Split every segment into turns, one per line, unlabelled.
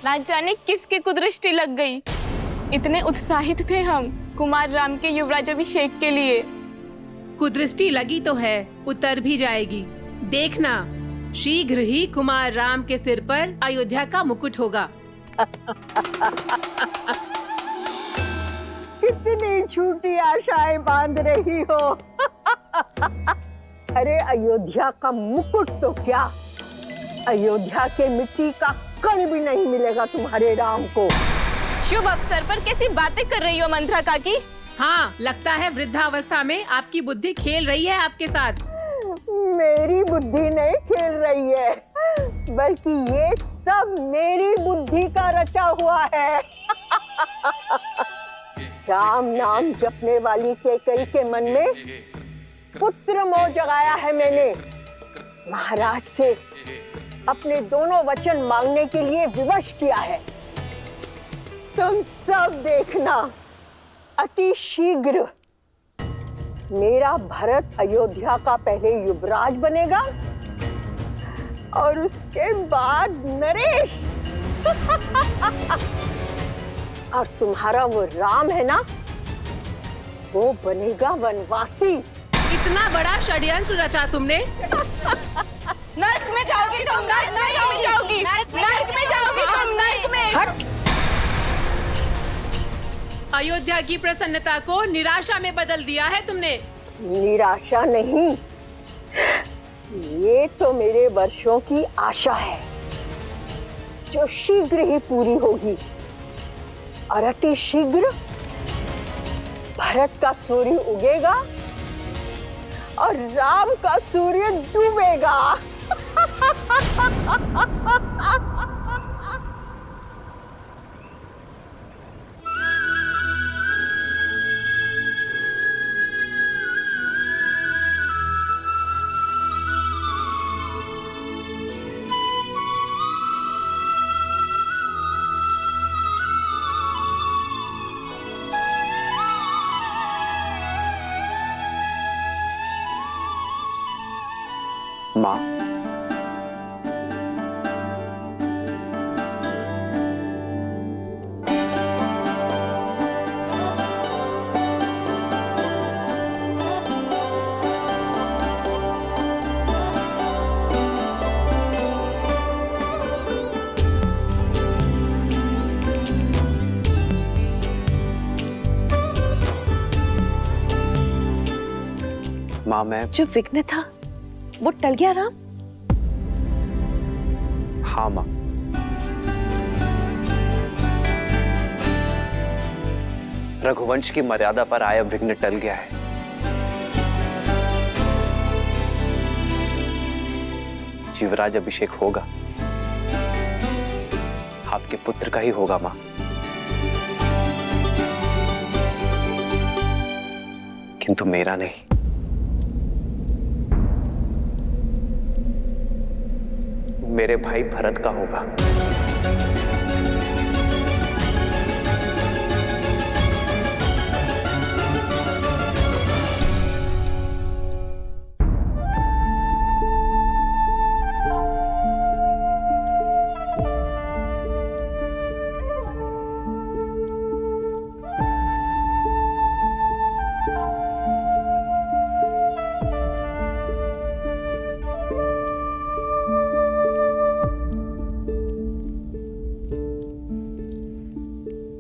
ना जाने किसकी कुदृष्टि लग गई। इतने उत्साहित थे हम कुमार राम के युवराज अभिषेक के लिए।
कुदृष्टि लगी तो है, उतर भी जाएगी। देखना, शीघ्र ही कुमार राम के सिर पर अयोध्या का मुकुट होगा।
कितनी झूठी आशाएं बांध रही हो। अरे अयोध्या का मुकुट तो क्या, अयोध्या के मिट्टी का कण भी नहीं मिलेगा तुम्हारे राम को।
शुभ अवसर पर कैसी बातें कर रही हो मंत्रा काकी?
हाँ, लगता है वृद्धावस्था में आपकी बुद्धि खेल रही है आपके साथ।
मेरी बुद्धि नहीं खेल रही है, बल्कि ये सब मेरी बुद्धि का रचा हुआ है। राम नाम जपने वाली कैकेयी के मन में पुत्र मोह जगाया है मैंने। महाराज से अपने दोनों वचन मांगने के लिए विवश किया है। तुम सब देखना, अति शीघ्र मेरा भरत अयोध्या का पहले युवराज बनेगा और उसके बाद नरेश। और तुम्हारा वो राम है ना, वो बनेगा वनवासी।
इतना बड़ा षड्यंत्र रचा तुमने।
नरक में जाओगी तुम, नरक में जाओगी, नरक में जाओगी तुम, नरक में।
हट!
अयोध्या की प्रसन्नता को निराशा में बदल दिया है तुमने।
निराशा नहीं, ये तो मेरे वर्षों की आशा है जो शीघ्र ही पूरी होगी। और अति शीघ्र भरत का सूर्य उगेगा और राम का सूर्य डूबेगा।
माँ, माँ मैं
जो विघ्न था वो टल गया राम?
हाँ माँ, रघुवंश की मर्यादा पर आया विघ्न टल गया है। युवराज अभिषेक होगा, आपके पुत्र का ही होगा माँ। किंतु मेरा नहीं। मेरे भाई भरत का होगा।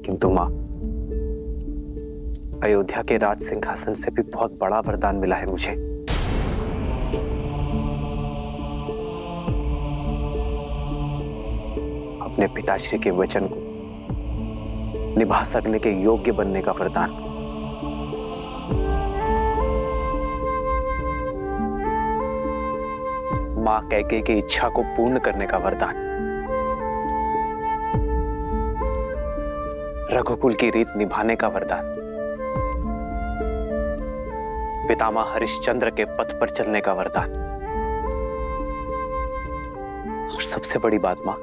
किंतु मां, अयोध्या के राज सिंहासन से भी बहुत बड़ा वरदान मिला है मुझे। अपने पिताश्री के वचन को निभा सकने के योग्य बनने का वरदान। मां कैकेयी की इच्छा को पूर्ण करने का वरदान। रघुकुल की रीत निभाने का वरदान। पितामह हरिश्चंद्र के पथ पर चलने का वरदान। और सबसे बड़ी बात मां,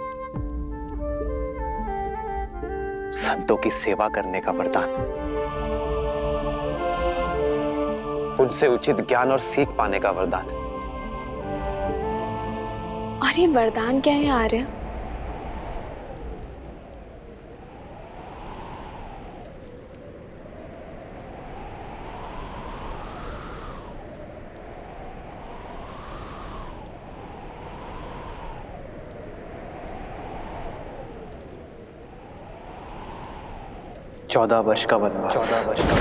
संतों की सेवा करने का वरदान। उनसे उचित ज्ञान और सीख पाने का वरदान।
और ये वरदान क्या है आर्य?
14 वर्ष का वनवास। 14 वर्ष का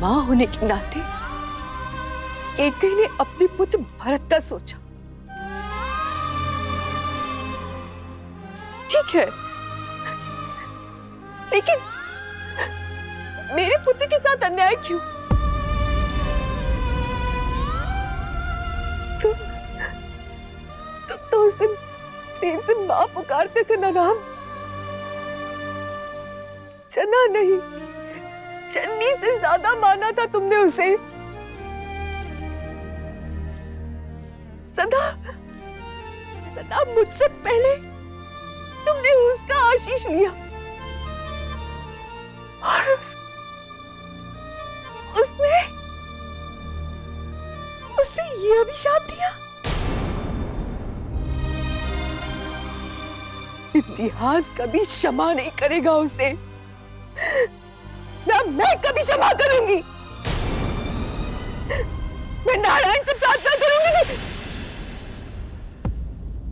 मां होने के नाते कैकेयी ने अपने पुत्र भरत का सोचा। ठीक है, लेकिन मेरे पुत्र के साथ अन्याय क्यों? तुम तो उसे प्रेम से मां पुकारते थे ना राम। जना नहीं, चन्नी से ज्यादा माना था तुमने उसे। सदा सदा मुझसे पहले तुमने उसका आशीष लिया और उसने ये अभिशाप दिया। इतिहास कभी क्षमा नहीं करेगा उसे, ना मैं कभी क्षमा करूंगी। मैं नारायण से प्रार्थना करूंगी।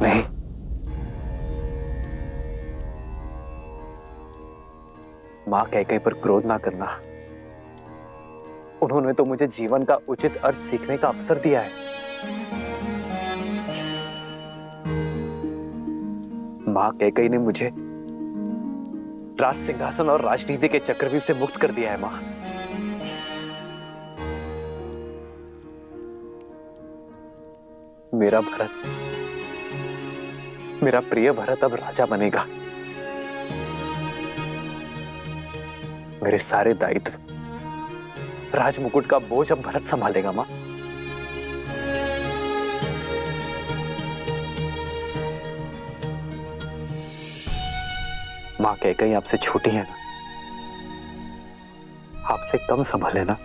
नहीं, मां कैकेयी पर क्रोध ना करना। उन्होंने तो मुझे जीवन का उचित अर्थ सीखने का अवसर दिया है। मां कैकेयी ने मुझे राज सिंहासन और राजनीति के चक्रव्यूह से मुक्त कर दिया है। मां, मेरा भरत, मेरा प्रिय भरत अब राजा बनेगा। मेरे सारे दायित्व, राजमुकुट का बोझ अब भरत संभालेगा। मां, मां कैकेयी आपसे छोटी है ना, आपसे कम संभाले ना।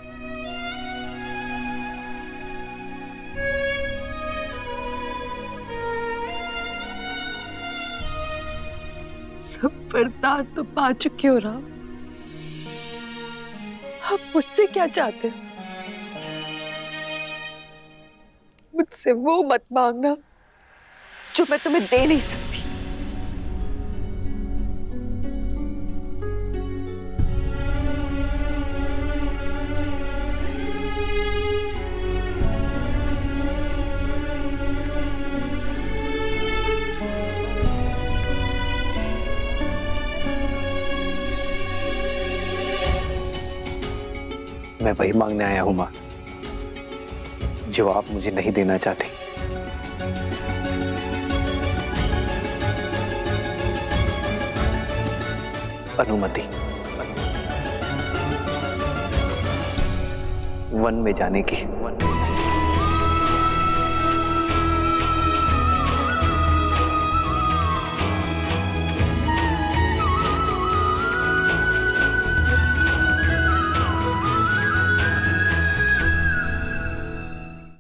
सब वरदान तो पा चुके हो राम, आप मुझसे क्या चाहते हैं? मुझसे वो मत मांगना जो मैं तुम्हें दे नहीं सकती।
मैं वही मांगने आया हूं मां, जो आप मुझे नहीं देना चाहती। अनुमति, वन में जाने की।